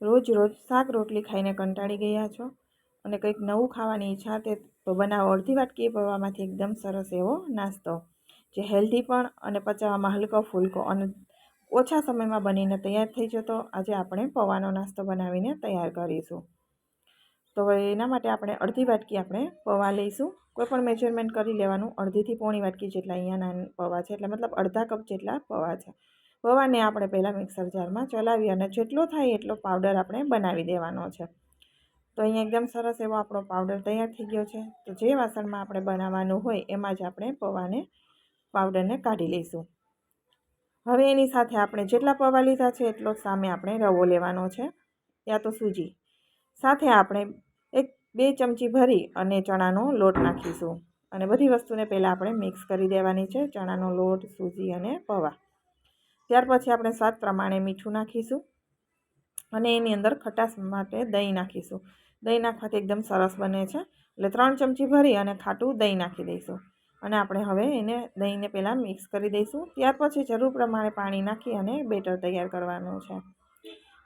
રોજ રોજ શાક રોટલી ખાઈને કંટાળી ગયા છો અને કંઈક નવું ખાવાની ઈચ્છા તે તો બનાવો અડધી વાટકી પૌવામાંથી એકદમ સરસ એવો નાસ્તો, જે હેલ્ધી પણ અને પચાવવામાં હલકો ફૂલકો અને ઓછા સમયમાં બનીને તૈયાર થઈ જતો. આજે આપણે પૌવાનો નાસ્તો બનાવીને તૈયાર કરીશું. તો એના માટે આપણે અડધી વાટકી આપણે પૌવા લઈશું. કોઈ પણ મેજરમેન્ટ કરી લેવાનું. અડધીથી પોણી વાટકી જેટલા અહીંયા નાના પૌવા છે, એટલે મતલબ અડધા કપ જેટલા પૌવા છે. પૌવાને આપણે પહેલાં મિક્સર જારમાં ચલાવી અને જેટલો થાય એટલો પાવડર આપણે બનાવી દેવાનો છે. તો અહીંયા એકદમ સરસ એવો આપણો પાવડર તૈયાર થઈ ગયો છે. તો જે વાસણમાં આપણે બનાવવાનું હોય એમાં જ આપણે પાવડરને કાઢી લઈશું. હવે એની સાથે આપણે જેટલા પૌવા લીધા છે એટલો સામે આપણે રવો લેવાનો છે, યા તો સૂજી. સાથે આપણે 1-2 ચમચી ભરી અને ચણાનો લોટ નાખીશું. અને બધી વસ્તુને પહેલાં આપણે મિક્સ કરી દેવાની છે, ચણાનો લોટ, સૂજી અને પૌવા. ત્યાર પછી આપણે સ્વાદ પ્રમાણે મીઠું નાખીશું અને એની અંદર ખટાશ માટે દહીં નાખીશું. દહીં નાખવાથી એકદમ સરસ બને છે. એટલે 3 ચમચી ભરી અને ખાટું દહીં નાખી દઈશું અને આપણે હવે દહીંને પહેલાં મિક્સ કરી દઈશું. ત્યાર પછી જરૂર પ્રમાણે પાણી નાખી અને બેટર તૈયાર કરવાનું છે.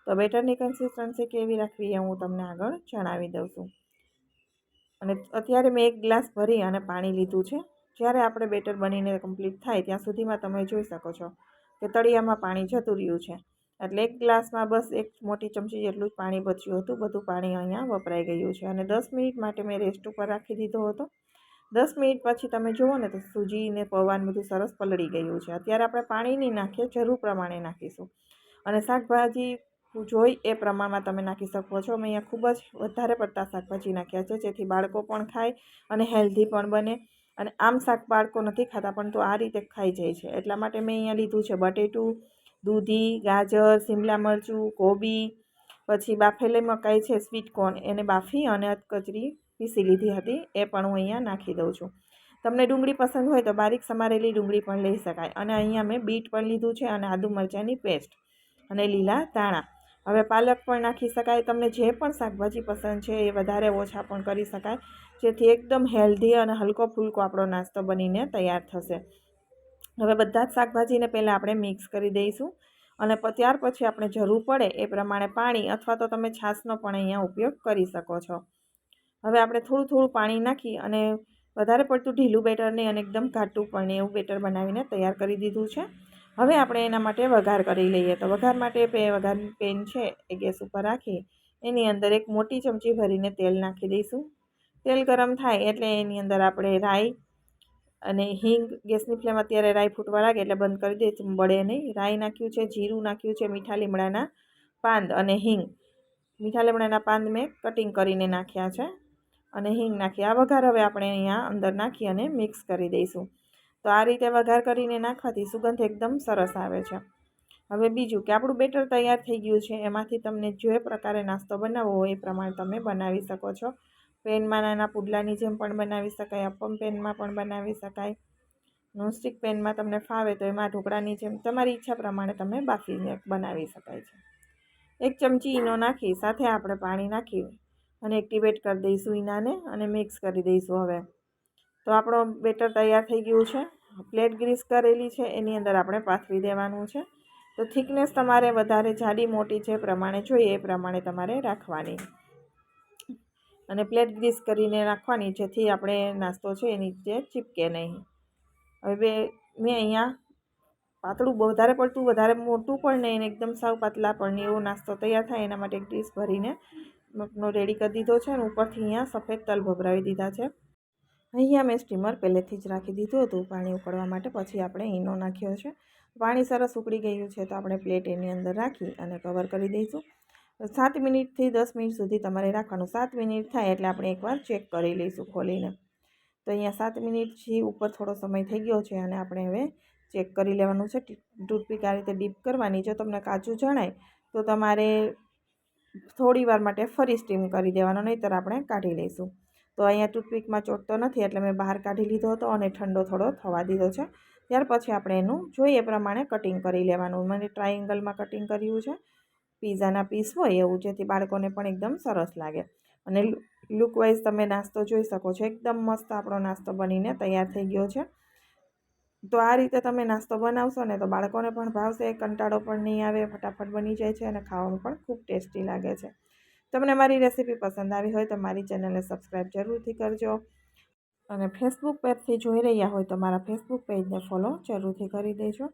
તો બેટરની કન્સિસ્ટન્સી કેવી રાખવી એ હું તમને આગળ જણાવી દઉં છું. અને અત્યારે મેં 1 ગ્લાસ ભરી અને પાણી લીધું છે. જ્યારે આપણે બેટર બનીને કમ્પ્લીટ થાય ત્યાં સુધીમાં તમે જોઈ શકો છો કે તળિયામાં પાણી જતું રહ્યું છે. એટલે 1 ગ્લાસમાં બસ 1 મોટી ચમચી જેટલું જ પાણી બચ્યું હતું. બધું પાણી અહીંયા વપરાઈ ગયું છે અને 10 મિનિટ માટે મેં રેસ્ટ ઉપર રાખી દીધો હતો. 10 મિનિટ પછી તમે જુઓ ને તો સૂજી ને પૌવાને બધું સરસ પલળી ગયું છે. અત્યારે આપણે પાણી નહીં નાખીએ, જરૂર પ્રમાણે નાખીશું. અને શાકભાજી જોઈ એ પ્રમાણમાં તમે નાખી શકો છો. મેં અહીંયા ખૂબ જ વધારે પડતા શાકભાજી નાખ્યા છે, જેથી બાળકો પણ ખાય અને હેલ્ધી પણ બને. અને આમ શાક બાળકો નથી ખાતા, પણ તો આ રીતે ખાઈ જાય છે. એટલા માટે મેં અહીંયા લીધું છે બટેટું, દૂધી, ગાજર, શિમલા મરચું, કોબી, પછી બાફેલી મકાઈ છે, સ્વીટ કોર્ન, એને બાફી અને કચરી પીસી લીધી હતી, એ પણ હું અહીંયા નાખી દઉં છું. તમને ડુંગળી પસંદ હોય તો બારીક સમારેલી ડુંગળી પણ લઈ શકાય. અને અહીંયા મેં બીટ પણ લીધું છે અને આદુ મરચાંની પેસ્ટ અને લીલા ધાણા. હવે પાલક પણ નાખી શકાય. તમને જે પણ શાકભાજી પસંદ છે એ વધારે ઓછા પણ કરી શકાય, જેથી એકદમ હેલ્ધી અને હલકો ફૂલકો આપણો નાસ્તો બનીને તૈયાર થશે. હવે બધા જ શાકભાજીને પહેલાં આપણે મિક્સ કરી દઈશું અને ત્યાર પછી આપણે જરૂર પડે એ પ્રમાણે પાણી અથવા તો તમે છાશનો પણ અહીંયા ઉપયોગ કરી શકો છો. હવે આપણે થોડું થોડું પાણી નાખી અને વધારે પડતું ઢીલું બેટર નહીં અને એકદમ ઘાટું પણ એવું બેટર બનાવીને તૈયાર કરી દીધું છે. હવે આપણે એના માટે વઘાર કરી લઈએ. તો વઘાર માટે વઘારની પેન છે એ ગેસ ઉપર રાખી એની અંદર 1 મોટી ચમચી ભરીને તેલ નાખી દઈશું. તેલ ગરમ થાય એટલે એની અંદર આપણે રાઈ અને હિંગ, ગેસની ફ્લેમ અત્યારે રાઈ ફૂટવા લાગે એટલે બંધ કરી દઈશું, બળે નહીં. રાઈ નાખ્યું છે, જીરું નાખ્યું છે, મીઠા લીમડાના પાન અને હિંગ. મીઠા લીમડાના પાન મેં કટિંગ કરીને નાખ્યા છે અને હિંગ નાખી. આ વઘાર હવે આપણે અહીંયા અંદર નાખી અને મિક્સ કરી દઈશું. તો આ રીતે વઘાર કરીને નાખવાથી સુગંધ એકદમ સરસ આવે છે. હવે બીજું કે આપણું બેટર તૈયાર થઈ ગયું છે. એમાંથી તમને જે પ્રકારે નાસ્તો બનાવવો હોય એ પ્રમાણે તમે બનાવી શકો છો. પેનમાં નાના પુડલાની જેમ પણ બનાવી શકાય, અપમ પેનમાં પણ બનાવી શકાય, નોનસ્ટિક પેનમાં તમને ફાવે તો એમાં ઢોકળાની જેમ તમારી ઈચ્છા પ્રમાણે તમે બાફીને બનાવી શકાય છે. 1 ચમચી ઈનો નાખી સાથે આપણે પાણી નાખી અને એક્ટિવેટ કરી દઈશું ઈનાને અને મિક્સ કરી દઈશું. હવે તો આપણો બેટર તૈયાર થઈ ગયું છે. પ્લેટ ગ્રીસ કરેલી છે એની અંદર આપણે પાથરી દેવાનું છે. તો થિકનેસ તમારે વધારે જાડી મોટી જે પ્રમાણે જોઈએ એ પ્રમાણે તમારે રાખવાની અને પ્લેટ ગ્રીસ કરીને રાખવાની, જેથી આપણે નાસ્તો છે એ નીચે ચીપકે નહીં. હવે મેં અહીંયા પાતળું વધારે પડતું વધારે મોટું પણ નહીં અને એકદમ સાવ પાતળા પણ નહીં, એવો નાસ્તો તૈયાર થાય એના માટે 1 ડીશ ભરીને રેડી કરી દીધો છે અને ઉપરથી અહીંયા સફેદ તલ ભભરાવી દીધા છે. અહીંયા મેં સ્ટીમર પહેલેથી જ રાખી દીધું હતું પાણી ઉકળવા માટે. પછી આપણે ઈનો નાખ્યો છે. પાણી સરસ ઉકળી ગયું છે તો આપણે પ્લેટ એની અંદર રાખી અને કવર કરી દઈશું. 7 મિનિટથી 10 મિનિટ સુધી તમારે રાખવાનું. 7 મિનિટ થાય એટલે આપણે એકવાર ચેક કરી લઈશું ખોલીને. તો અહીંયા 7 મિનિટથી ઉપર થોડો સમય થઈ ગયો છે અને આપણે હવે ચેક કરી લેવાનું છે. ટૂથપીક આ રીતે ડીપ કરવાની. જો તમને કાચું જણાય તો તમારે થોડી વાર માટે ફરી સ્ટીમ કરી દેવાનો, નહીંતર આપણે કાઢી લઈશું. તો અહીંયા ટૂથપીકમાં ચોટતો નથી એટલે મેં બહાર કાઢી લીધો હતો અને ઠંડો થોડો થવા દીધો છે. ત્યાર પછી આપણે એનું જોઈએ પ્રમાણે કટિંગ કરી લેવાનું. મને ટ્રાયેંગલમાં કટિંગ કર્યું છે, પીઝાના પીસ હોય એવું, જેથી બાળકોને પણ એકદમ સરસ લાગે. અને લુકવાઇઝ તમે નાસ્તો જોઈ શકો છો. એકદમ મસ્ત આપણો નાસ્તો બનીને તૈયાર થઈ ગયો છે. તો આ રીતે તમે નાસ્તો બનાવશો ને તો બાળકોને પણ ભાવશે, કંટાળો પણ નહીં આવે, ફટાફટ બની જાય છે અને ખાવામાં પણ ખૂબ ટેસ્ટી લાગે છે. તમને મારી રેસીપી પસંદ આવી હોય તો મારી ચેનલને સબસ્ક્રાઈબ જરૂરથી કરજો અને ફેસબુક પેજથી જોઈ રહ્યા હોય તો મારા ફેસબુક પેજને ફોલો જરૂરથી કરી દેજો.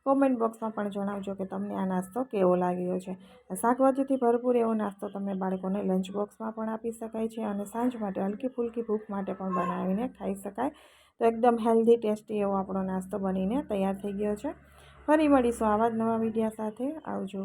કોમેન્ટ બોક્સમાં પણ જણાવજો કે તમને આ નાસ્તો કેવો લાગ્યો છે. શાકભાજીથી ભરપૂર એવો નાસ્તો તમે બાળકોને લંચ બોક્સમાં પણ આપી શકાય છે અને સાંજ માટે હલકી ફૂલકી ભૂખ માટે પણ બનાવીને ખાઈ શકાય. તો એકદમ હેલ્ધી ટેસ્ટી એવો આપણો નાસ્તો બનીને તૈયાર થઈ ગયો છે. ફરી મળીશું આવા જ નવા વિડીયો સાથે. આવજો.